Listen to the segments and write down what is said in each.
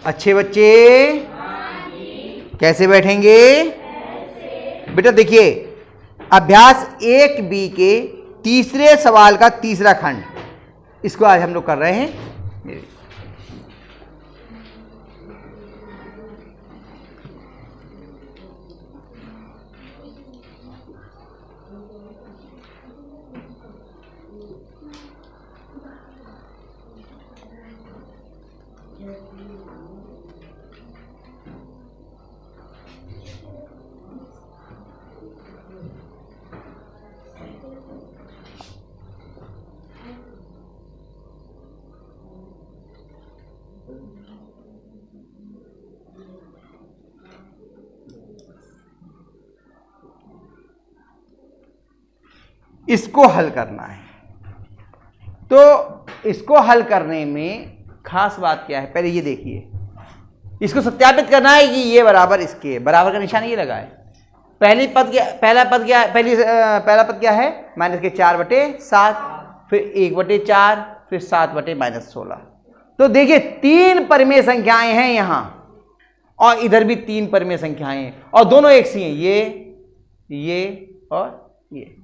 अच्छे बच्चे कैसे बैठेंगे? बेटा देखिए, अभ्यास 1B के तीसरे सवाल का तीसरा खंड, इसको आज हम लोग कर रहे हैं। इसको हल करना है, तो इसको हल करने में खास बात क्या है, पहले ये देखिए, इसको सत्यापित करना है कि ये बराबर इसके, बराबर का निशान ये लगा है। पहला पद क्या है? -4/7, फिर 1/4, फिर 7/-16। तो देखिए 3 परिमेय संख्याएं हैं यहां, और इधर भी 3 परिमेय संख्याएं हैं, और दोनों एक सी हैं, ये और ये।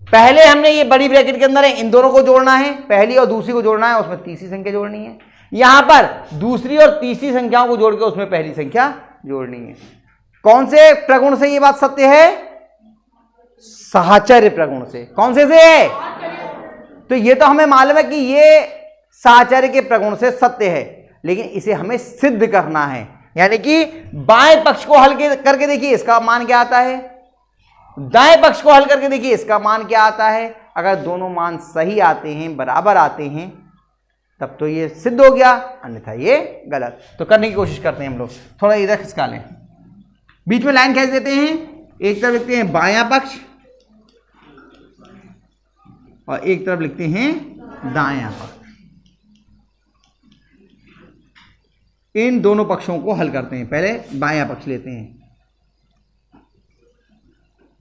पहले हमने ये बड़ी ब्रैकेट के अंदर है, इन दोनों को जोड़ना है, पहली और दूसरी को जोड़ना है, उसमें तीसरी संख्या जोड़नी है। यहां पर दूसरी और तीसरी संख्याओं को जोड़ के उसमें पहली संख्या जोड़नी है। कौन से प्रगुण से ये बात सत्य है? साहचर्य प्रगुण से। कौन से है? तो ये तो हमें मालूम है कि ये साहचर्य के प्रगुण से सत्य है, लेकिन इसे हमें सिद्ध करना है। यानी कि बाएं पक्ष को हल करके देखिए, इसका मान क्या आता है, दाएं पक्ष को हल करके देखिए, इसका मान क्या आता है। अगर दोनों मान सही आते हैं, बराबर आते हैं, तब तो ये सिद्ध हो गया, अन्यथा ये गलत। तो करने की कोशिश करते हैं हम लोग। थोड़ा इधर खिसका लें, बीच में लाइन खींच देते हैं। एक तरफ लिखते हैं बायां पक्ष और एक तरफ लिखते हैं दायां पक्ष। इन दोनों पक्षों को हल करते हैं। पहले बायां पक्ष लेते हैं,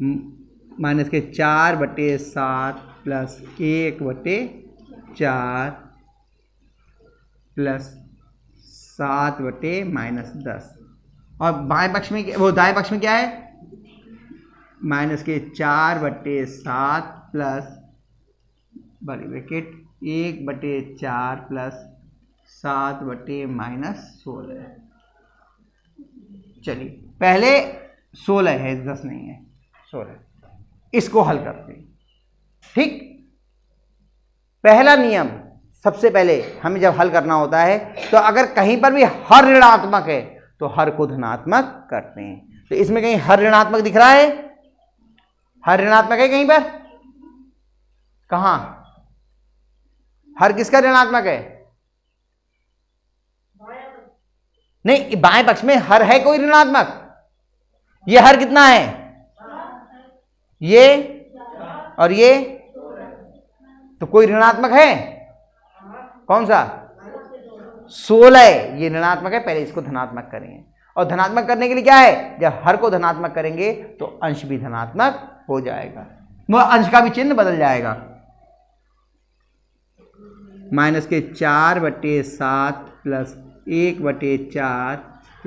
-4/7 + 1/4 + 7/-10। और बाएं पक्ष में वो दाएं पक्ष में क्या है? -4/7 + बड़ी ब्रैकेट 1/4 + 7/-16। चलिए पहले 16 है, 10 नहीं है, 16। इसको हल करते हैं। ठीक, पहला नियम, सबसे पहले हमें जब हल करना होता है तो अगर कहीं पर भी हर ऋणात्मक है तो हर को धनात्मक करते हैं। तो इसमें कहीं हर ऋणात्मक दिख रहा है? हर ऋणात्मक है कहीं पर? कहां? हर किसका ऋणात्मक है? नहीं, बाएं पक्ष में हर है कोई ऋणात्मक? ये हर कितना है? ये और ये, तो कोई ऋणात्मक है? कौन सा? 16 है, ये ऋणात्मक है। पहले इसको धनात्मक करेंगे, और धनात्मक करने के लिए क्या है, जब हर को धनात्मक करेंगे तो अंश भी धनात्मक हो जाएगा, वो अंश का भी चिन्ह बदल जाएगा। -4/7 + 1/4 +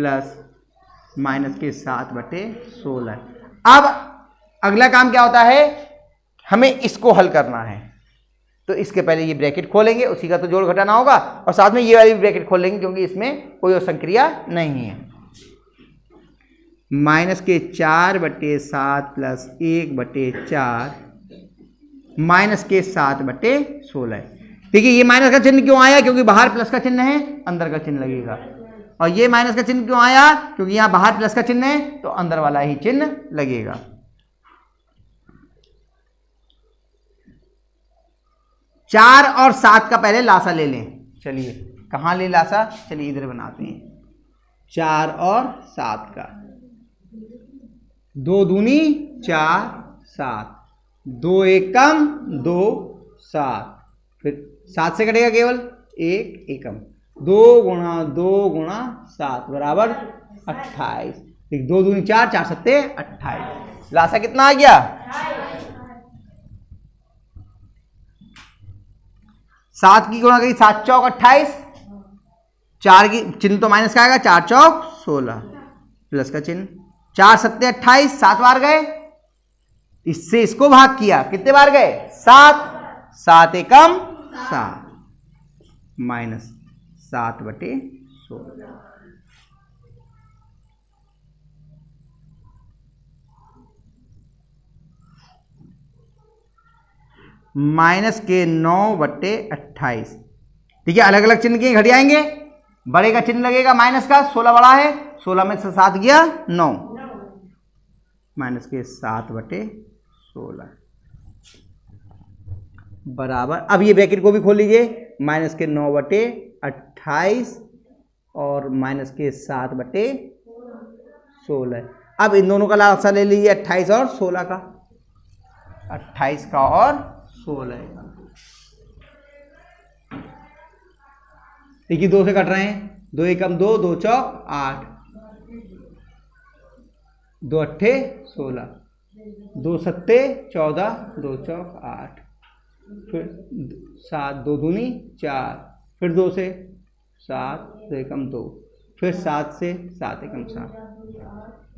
-7/16। अब अगला काम क्या होता है, हमें इसको हल करना है। तो इसके पहले ये ब्रैकेट खोलेंगे, उसी का तो जोड़ घटाना होगा, और साथ में ये वाली ब्रैकेट खोल लेंगे क्योंकि इसमें कोई और संक्रिया नहीं है। -4/7 + 1/4 -7/16। देखिए ये माइनस का चिन्ह क्यों आया? क्योंकि बाहर प्लस का चिन्ह है, अंदर का चिन्ह लगेगा। और ये माइनस का चिन्ह क्यों आया? क्योंकि यहां बाहर प्लस का चिन्ह है, तो अंदर वाला ही चिन्ह लगेगा। 4 और 7 का पहले लासा ले लें। चलिए कहाँ ले लासा? चलिए इधर बनाते हैं। 4 और 7 का, 2 दूनी 4, 7, 2 एकम 2, 7, फिर 7 से कटेगा केवल 1 एकम, 2 × 2 × 7 बराबर 28। 2 दूनी 4, 4 सत्ते 28। लासा कितना आ गया? 7 की गुणा करी 7 चौक 28, 4 की चिन्ह तो माइनस का आएगा, 4 चौक 16 प्लस का चिन्ह, 4 सत्ते 28, 7 बार गए, इससे इसको भाग किया, कितने बार गए 7, 7 एकम 7 माइनस 7/16। माइनस के 9/28। ठीक है, अलग अलग चिन्ह के घट जाएंगे, बड़े का चिन्ह लगेगा माइनस का, 16 बड़ा है, 16 में से 7 गया 9, माइनस के 7/16 बराबर, अब ये ब्रैकेट को भी खोल लीजिए, माइनस के 9/28 और माइनस के 7/16। अब इन दोनों का लासा ले लीजिए, 28 और 16 का, 28 का और 16 का। देखिए 2 से कट रहे हैं, 2 एकम 2, 2 चौक 8, 2 अट्ठे 16, 2 सत्ते 14, 2 चौक 8, फिर 7, 2 दूनी 4, फिर 2 से 7, 2 एकम 2, फिर 7 से 7 एकम 7,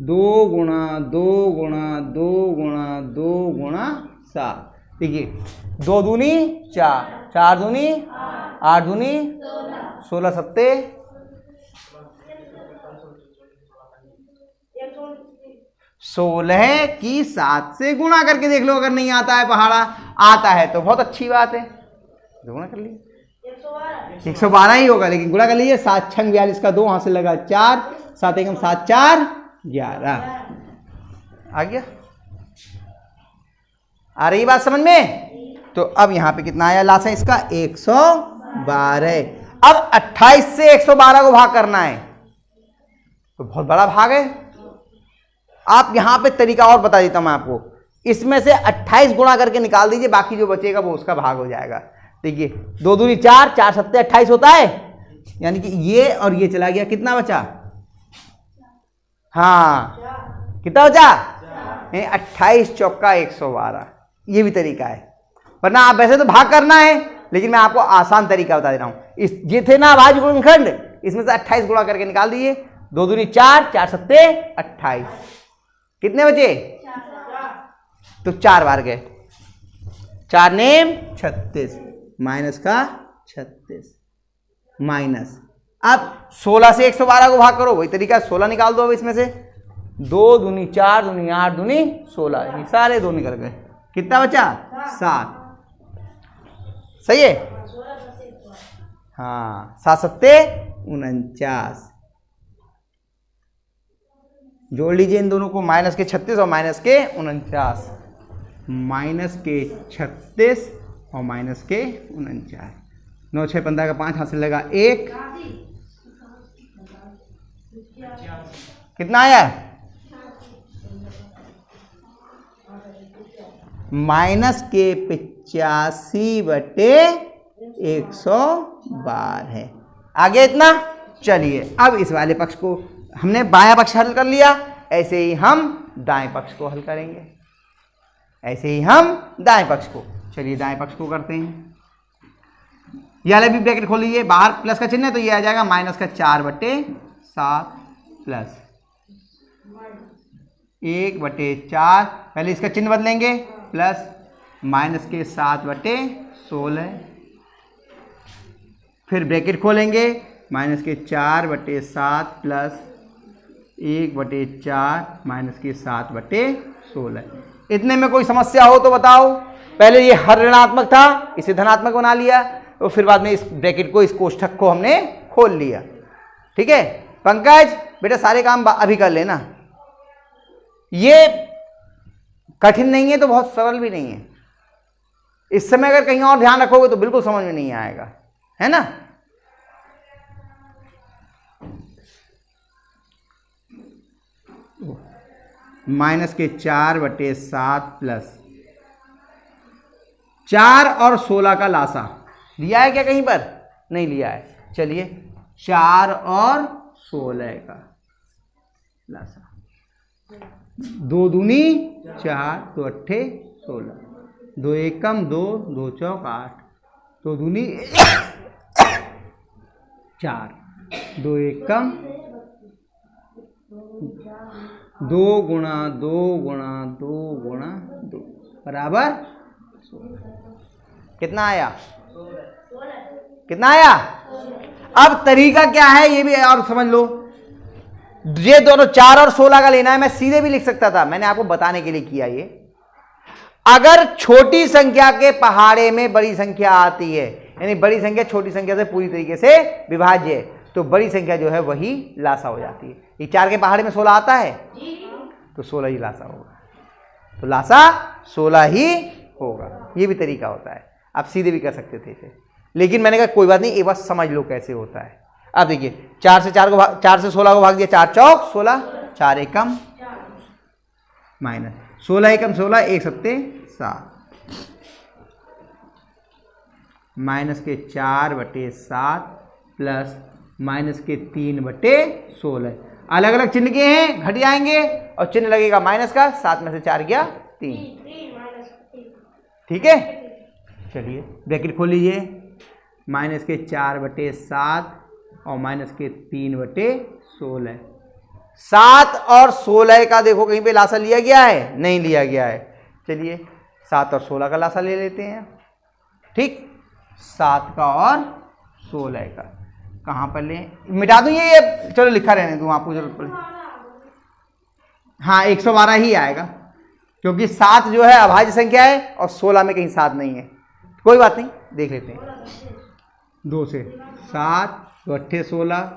2 गुणा 2 गुणा 2 गुणा 2 गुणा 7। देखिए 2 दूनी 4, 4 दूनी 8 दूनी 16 सत्ते 16 की 7 से गुणा करके देख लो, अगर नहीं आता है पहाड़ा, आता है तो बहुत अच्छी बात है, गुणा कर लीजिए 112 ही होगा, लेकिन गुणा कर लीजिए, 7 छंग 42 का 2 वहां से लगा 4, 7 एकम 7 4 11 आ गया। आ रही बात समझ में? तो अब यहां पे कितना आया लासा इसका 112। अब 28 से 112 को भाग करना है, तो बहुत बड़ा भाग है। आप यहां पे तरीका और बता देता हूं मैं आपको, इसमें से 28 गुणा करके निकाल दीजिए, बाकी जो बचेगा वो उसका भाग हो जाएगा। देखिए 2 दूनी 4, 4 सत्ते 28 होता है, यानी कि ये और ये चला गया, कितना बचा? हाँ कितना बचा? 28 चौका 112। ये भी तरीका है, वरना आप वैसे तो भाग करना है, लेकिन मैं आपको आसान तरीका बता दे रहा हूं। इस ये थे ना अभाज्य गुणनखंड, इसमें से 28 गुणा करके निकाल दीजिए, 2 दूनी 4, 4 सत्ते 28, कितने बचे? तो 4 बार गए, 4 नेम 36, माइनस का 36 माइनस। अब 16 से 112 को भाग करो, वही तरीका, 16 निकाल दो अब इसमें से, 2 दूनी 4 दूनी 8 दूनी 16, ये सारे 2 निकल गए, कितना बचा? 7। सही है? हाँ, 7 सत्ते 49। जोड़ लीजिए इन दोनों को, माइनस के 36 और माइनस के 49, माइनस के 36 और माइनस के 49, 9 6 15 का 5 हासिल लगा 1, कितना आया? माइनस के 85/112 है। आगे इतना। चलिए अब इस वाले पक्ष को हमने बायां पक्ष हल कर लिया, ऐसे ही हम दाएं पक्ष को हल करेंगे, ऐसे ही हम दाएं पक्ष को। चलिए दाएं पक्ष को करते हैं। ये वाला भी ब्रैकेट खोल लीजिए, बाहर प्लस का चिन्ह है तो ये आ जाएगा माइनस का 4/7 प्लस 1/4, पहले इसका चिन्ह बदलेंगे, प्लस माइनस के 7/16, फिर ब्रैकेट खोलेंगे, माइनस के 4/7 प्लस 1/4 माइनस के 7/16। इतने में कोई समस्या हो तो बताओ। पहले ये हर ऋणात्मक था, इसे धनात्मक बना लिया, और फिर बाद में इस ब्रैकेट को, इस कोष्ठक को हमने खोल लिया। ठीक है पंकज बेटा, सारे काम अभी कर लेना, ये कठिन नहीं है तो बहुत सरल भी नहीं है। इस समय अगर कहीं और ध्यान रखोगे तो बिल्कुल समझ में नहीं आएगा, है ना। माइनस के 4/7 प्लस 4 और 16 का लासा लिया है क्या? कहीं पर नहीं लिया है। चलिए 4 और 16 का लासा, 2 दूनी 4, 2 अट्ठे 16, 2 एकम 2, 2 चौक 8, 2 दूनी 4, 2 एकम 2 गुणा 2 गुणा 2 गुणा 2 बराबर कितना आया? कितना आया? अब तरीका क्या है ये भी और समझ लो। ये दोनों 4 और 16 का लेना है, मैं सीधे भी लिख सकता था, मैंने आपको बताने के लिए किया ये। अगर छोटी संख्या के पहाड़े में बड़ी संख्या आती है, यानी बड़ी संख्या छोटी संख्या से पूरी तरीके से विभाज्य है, तो बड़ी संख्या जो है वही लासा हो जाती है। ये 4 के पहाड़े में 16 आता है तो 16 ही लासा होगा, तो लासा 16 ही होगा। ये भी तरीका होता है, आप सीधे भी कर सकते थे इसे, लेकिन मैंने कहा कोई बात नहीं, एक बार समझ लो कैसे होता है। अब देखिए 4 से 16 को भाग दिया, 4 चौक 16, 4 एकम माइनस 16 एकम 16, 1 सत्ते 7 माइनस के 4/7 प्लस माइनस के 3/16। अलग अलग चिन्ह के हैं, घट जाएंगे और चिन्ह लगेगा माइनस का, 7 में से 4 गया 3। ठीक है, चलिए ब्रैकेट खोल लीजिए, माइनस के 4/7 और माइनस के 3/16। 7 और 16 का देखो कहीं पे लासा लिया गया है? नहीं लिया गया है। चलिए 7 और 16 का लासा ले लेते हैं। ठीक, 7 का और 16 का कहाँ पर लें? मिटा दूं ये चलो लिखा रहने दूं, आपको जरूरत पड़े। हाँ 112 ही आएगा, क्योंकि 7 जो है अभाज्य संख्या है और 16 में कहीं 7 नहीं है। कोई बात नहीं, देख लेते हैं। 2 से 7 2 8 16,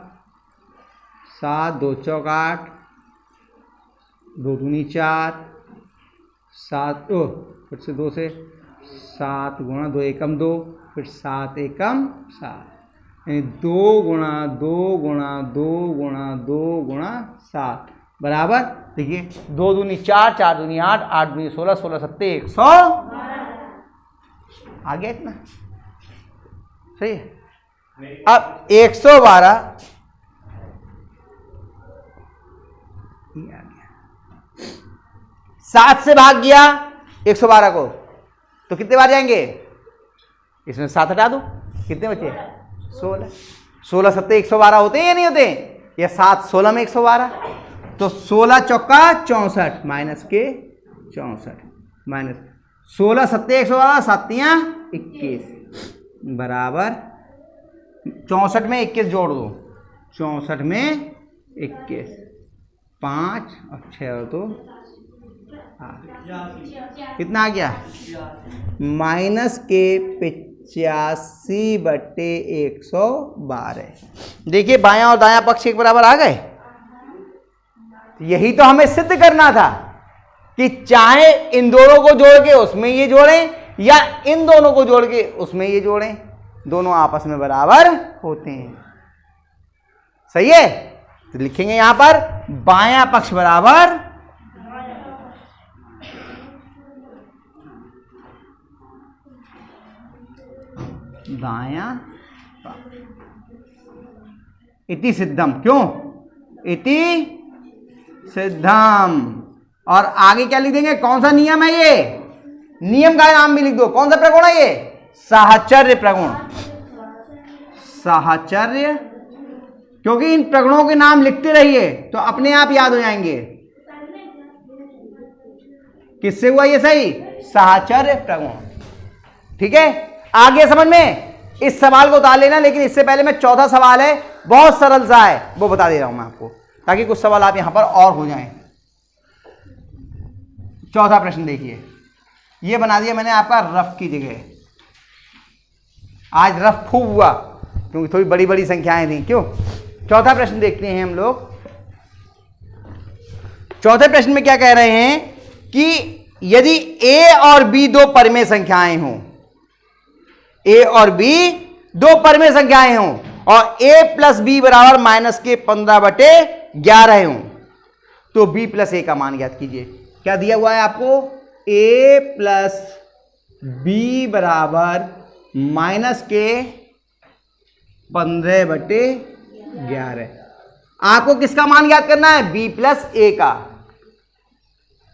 7 2 चौक 8, 2 दूनी 4, 7 फिर से 2 से 7 गुणा 2 एकम 2, फिर 7 एकम 7, यानी 2 गुणा 2 गुणा 2 गुणा 2 गुणा 7 बराबर। देखिए 2 दूनी 4, 4 दूनी 8, 8 दूनी 16, 16 सत्ते 100 आ गया इतना, सही है। अब 112 आ गया, 7 से भाग गया 112 को, तो कितने बार जाएंगे? इसमें 7 हटा दो, कितने बचे? 16। 16 सत्ते 112 होते हैं या नहीं होते? या 7 16 में 112, तो 16 चौका 64 माइनस के 64 माइनस 16 सत्ते 112, 7 21 बराबर 64 में 21 जोड़ दो, 64 में 21, 5 और 6 और 2 कितना आ गया? माइनस के 85/112। देखिए बायां और दायां पक्ष एक बराबर आ गए। यही तो हमें सिद्ध करना था कि चाहे इन दोनों को जोड़ के उसमें ये जोड़ें या इन दोनों को जोड़ के उसमें ये जोड़ें, दोनों आपस में बराबर होते हैं। सही है, तो लिखेंगे यहां पर बायां पक्ष बराबर दायां इति सिद्धम। क्यों? इति सिद्धम। और आगे क्या लिख देंगे? कौन सा नियम है ये? नियम का नाम भी लिख दो। कौन सा प्रगुण है ये? साहचर्य प्रगुण। साहचर्य, क्योंकि इन प्रगुणों के नाम लिखते रहिए तो अपने आप याद हो जाएंगे। किससे हुआ ये सही? साहचर्य प्रगुण। ठीक है, आगे समझ में? इस सवाल को उतार लेना, लेकिन इससे पहले मैं चौथा सवाल है, बहुत सरल सा है, वो बता दे रहा हूं मैं आपको, ताकि कुछ सवाल आप यहां पर और हो जाएं। चौथा प्रश्न देखिए, ये बना दिया मैंने आपका रफ की जगह। आज रफ खूब हुआ क्योंकि थोड़ी बड़ी बड़ी संख्याएं थी। क्यों? चौथा प्रश्न देखते हैं हम लोग। चौथे प्रश्न में क्या कह रहे हैं कि यदि a और b दो परिमेय संख्याएं हों, a और b दो परिमेय संख्याएं हों और a प्लस बी बराबर माइनस के 15/11 हों, तो b प्लस a का मान ज्ञात कीजिए। क्या दिया हुआ है आपको? a प्लस बी बराबर माइनस के 15/11। आपको किसका मान ज्ञात करना है? b प्लस a का।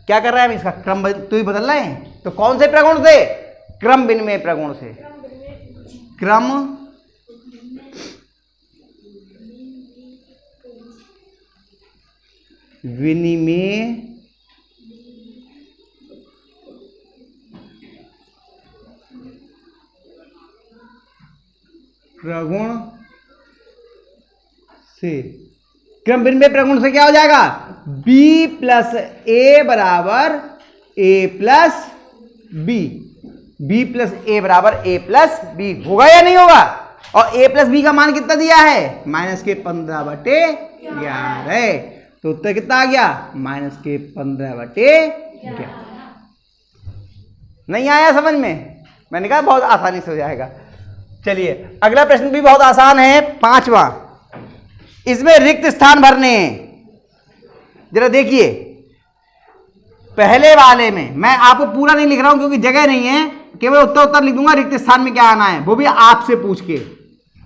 क्या कर रहे हैं हम? इसका क्रम तो ही बदल रहे हैं। तो कौन से प्रगुण से? क्रम विनिमय प्रगुण से। क्रम विनिमेय प्रगुण से, क्रम विनिमय प्रगुण से क्या हो जाएगा, b प्लस ए बराबर a plus B, b plus A बराबर a प्लस बी, होगा या नहीं होगा। और a प्लस बी का मान कितना दिया है, -15/11, तो उत्तर कितना आ गया, -15/11। नहीं आया समझ में, मैंने कहा बहुत आसानी से हो जाएगा। चलिए अगला प्रश्न भी बहुत आसान है, 5वां। इसमें रिक्त स्थान भरने हैं। जरा देखिए, पहले वाले में मैं आपको पूरा नहीं लिख रहा हूं क्योंकि जगह नहीं है, केवल उत्तर लिख दूंगा, रिक्त स्थान में क्या आना है वो भी आपसे पूछ के।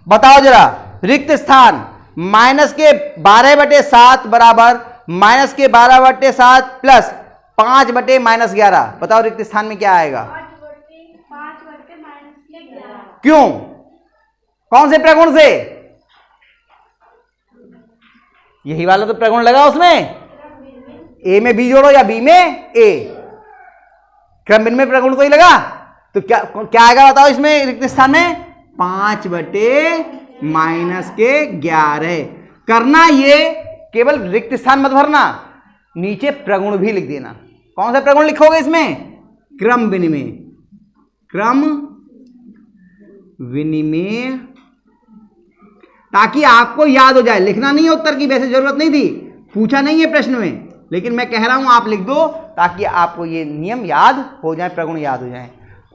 बताओ जरा, रिक्त स्थान -12/7 बराबर -12/7 प्लस 5/-11। बताओ रिक्त स्थान में क्या आएगा, 5/-11। क्यों, कौन से प्रगुण से, यही वाला तो प्रगुण लगा उसमें, ए में बी जोड़ो या बी में ए, क्रम विनिमय प्रगुण को ही लगा, तो क्या क्या आएगा बताओ इसमें रिक्त स्थान में, 5/-11। करना ये, केवल रिक्त स्थान मत भरना, नीचे प्रगुण भी लिख देना। कौन सा प्रगुण लिखोगे इसमें, क्रम विनिमय, क्रम विनिमय, ताकि आपको याद हो जाए। लिखना नहीं है उत्तर की, वैसे जरूरत नहीं थी, पूछा नहीं है प्रश्न में, लेकिन मैं कह रहा हूं आप लिख दो ताकि आपको ये नियम याद हो जाए, प्रगुण याद हो जाए।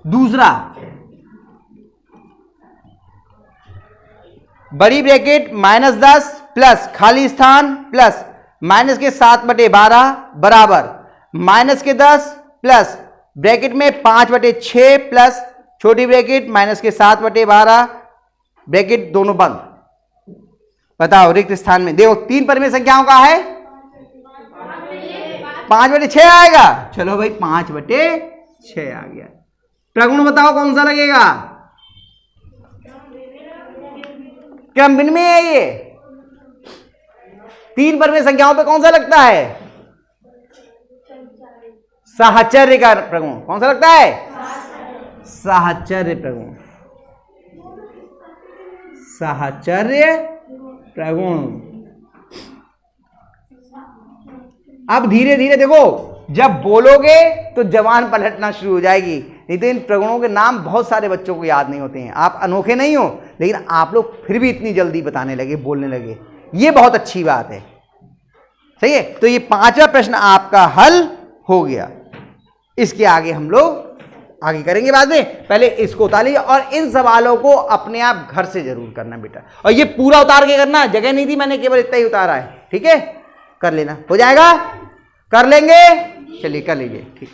दूसरा, बड़ी ब्रैकेट -10 प्लस खाली स्थान प्लस -7/12 बराबर -10 प्लस ब्रैकेट में 5/6 प्लस छोटी ब्रैकेट -7/12 ब्रैकेट दोनों बंद। बताओ रिक्त स्थान में, देखो 3 परिमेय संख्याओं का है, 5/6 आएगा। चलो भाई 5/6 आ गया। प्रगुण बताओ कौन सा लगेगा, क्रम विनिमय है ये, 3 परिमेय संख्याओं पे कौन सा लगता है, साहचर्य का प्रगुण। कौन सा लगता है, साहचर्य प्रगुण, साहचर्य प्रगुण। अब धीरे धीरे देखो, जब बोलोगे तो जबान पलटना शुरू हो जाएगी, नहीं तो इन प्रगुणों के नाम बहुत सारे बच्चों को याद नहीं होते हैं। आप अनोखे नहीं हो, लेकिन आप लोग फिर भी इतनी जल्दी बताने लगे, बोलने लगे, ये बहुत अच्छी बात है। सही है, तो ये 5वां प्रश्न आपका हल हो गया। इसके आगे हम लोग आगे करेंगे बाद में, पहले इसको उतार लीजिए। और इन सवालों को अपने आप घर से जरूर करना बेटा, और ये पूरा उतार के करना, जगह नहीं थी, मैंने केवल इतना ही उतारा है, ठीक है, कर लेना, हो जाएगा, कर लेंगे, चलिए कर लीजिए, ठीक।